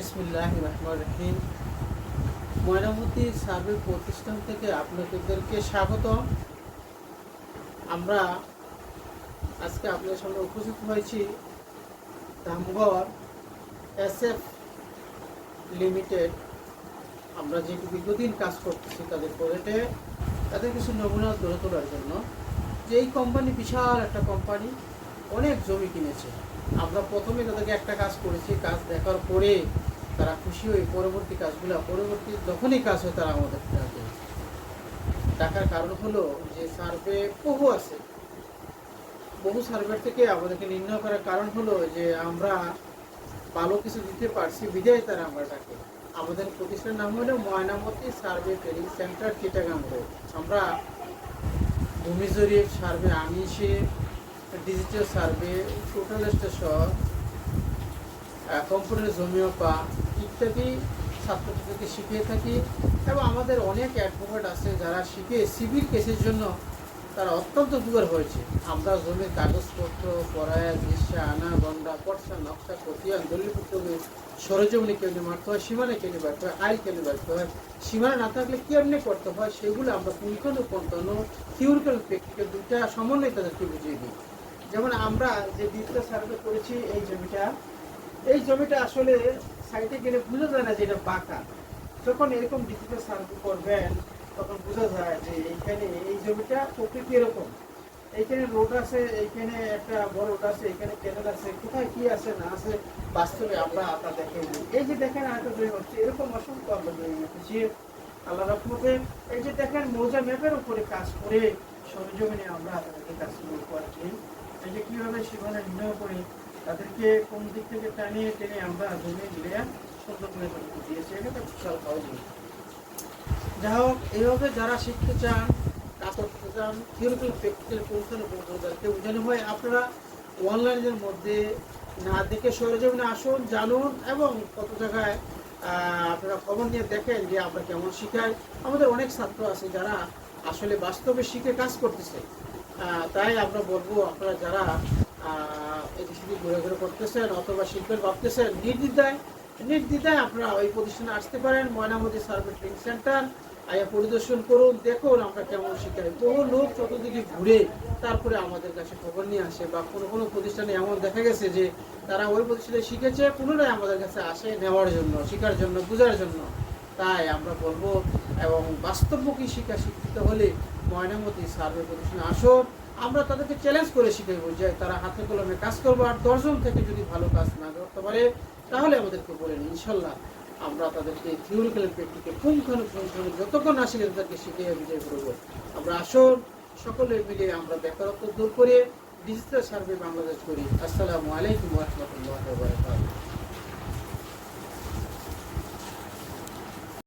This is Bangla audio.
বিসমিল্লাহির রহমানির রহিম। ময়নামতি সার্ভে প্রতিষ্ঠান থেকে আপনাদেরকে স্বাগতম। আমরা আজকে আপনাদের সামনে উপস্থিত হয়েছি ধামগড় SF লিমিটেড। আমরা যেহেতু দীর্ঘদিন কাজ করতেছি তাদের প্রজেক্টে, তাদের কিছু নমুনা তুলে তোলার জন্য। যে এই কোম্পানি বিশাল একটা কোম্পানি, অনেক জমি কিনেছে। আমরা প্রথমে তাদেরকে একটা কাজ করেছি, কাজ দেখার পরে তারা খুশি হয়ে পরবর্তী যখনই কাজ হয় তারা আমাদের টাকার কারণ হলো যে সার্ভে বহু সার্ভে থেকে আমাদেরকে নির্ণয় করার কারণ হলো যে আমরা ভালো কিছু দিতে পারছি, বিদায় তারা আমরা ডাকে। আমাদের প্রতিষ্ঠানের নাম হলো Mainamati survey training centre, Chittagong road. আমরা ভূমি জরিপ সার্ভে, আমিষে digital survey, total station, computer জমিওপা ইত্যাদি ছাত্রছাত্রীকে শিখিয়ে থাকি। এবং আমাদের অনেক অ্যাডভোকেট আছে যারা শিখে সিভিল কেসের জন্য তারা অত্যন্ত দুর্বল হয়েছে। আমরা জমির কাগজপত্র, পড়ায়া, দৃশ্যা, আনা, গন্ডা, পটসা, নকশা, খতিয়ান, দলিলপত্র, সরজমিনি কেমনি মারতে হয়, সীমানা কেমনি বাড়তে হয়, আইল কেমনি বাড়তে হয়, সীমানা না থাকলে কেমনি করতে হয়, সেগুলো আমরা পুঙ্খানুপুঙ্খানু থিওরিক্যাল প্র্যাকটিক্যাল দুইটা সমন্বয় তাদেরকে বুঝিয়ে দিই। যেমন আমরা যে দ্বিতীয় সার্ভে করেছি, এই জমিটা আসলে সাইটে গেলে বোঝা যায় না যে এটা বাঁকা। যখন এরকম ডিজিটাল সার্ভে করবেন তখন বোঝা যায় যে এইখানে এই জমিটা প্রকৃতি এরকম। এইখানে রোড আছে, এইখানে একটা বড় রোড আছে, এখানে ক্যানেল আছে, কোথায় কি আছে না আছে বাস্তবে আমরা তা দেখে নিই। এই যে দেখেন আরেকটা জমি হচ্ছে, এরকম অসংখ্য আমরা জমি হচ্ছে আল্লাহ রহমতে। এই যে দেখেন মৌজা ম্যাপের উপরে কাজ করে সরজমিনে আমরা তাদেরকে কাজগুলো করছি। এই যে কীভাবে সীমানা নির্ণয় করে তাদেরকে কোন দিক থেকে টেনে আমরা জমি দিলে সুন্দর করে দিয়েছি। এটা বিশাল সহজ। যাই হোক, এইভাবে যারা শিখতে চান, কাজ করতে চান, থিওরিক্যাল প্র্যাকটিক্যাল তাদেরকে বোঝানো হয়। আপনারা অনলাইনের মধ্যে না দেখে সরজমিনে আসুন, জানুন এবং কত জায়গায় আপনারা খবর নিয়ে দেখেন যে আমরা কেমন শিখাই। আমাদের অনেক ছাত্র আছে যারা আসলে বাস্তবে শিখে কাজ করতেছে। তাই আমরা বলবো, আপনারা যারা এদিকে ঘুরে করতেছেন অথবা শিল্পের ভাবতেছেন, নির্দ্বিধায় আপনারা ওই প্রতিষ্ঠানে আসতে পারেন। ময়নামতি সার্ভে ট্রেনিং সেন্টার আয়া পরিদর্শন করুন, দেখুন আমরা কেমন শিখাই। বহু লোক চতুর্দিকে ঘুরে তারপরে আমাদের কাছে খবর নিয়ে আসে, বা কোনো প্রতিষ্ঠানে এমন দেখা গেছে যে তারা ওই প্রতিষ্ঠানে শিখেছে, পুনরায় আমাদের কাছে আসে নেওয়ার জন্য, শেখার জন্য, বোঝার জন্য। তাই আমরা বলবো, এবং বাস্তবমুখী শিক্ষিত হলে ময়নামতি সার্ভে প্রতিষ্ঠানে আসুন। আমরা তাদেরকে চ্যালেঞ্জ করে শিখাইব যে তারা হাতে কলমে কাজ করবো। আর 10 জন থেকে যদি ভালো কাজ না করতে পারে তাহলে আমাদেরকে বলেন, ইনশাল্লাহ আমরা তাদেরকে থিওরিক্যাল প্র্যাকটিক্যাল পুঙ্খানুপুঙ্খানু যতক্ষণ আসলে তাদেরকে শিখিয়ে বিজয় করবো। আমরা আসুন, সকলে মিলে আমরা বেকারত্ব দূর করে ডিজিটাল সার্ভে বাংলাদেশ করি। আসসালামু আলাইকুম ওয়া রাহমাতুল্লাহি ওয়া বারাকাতুহু।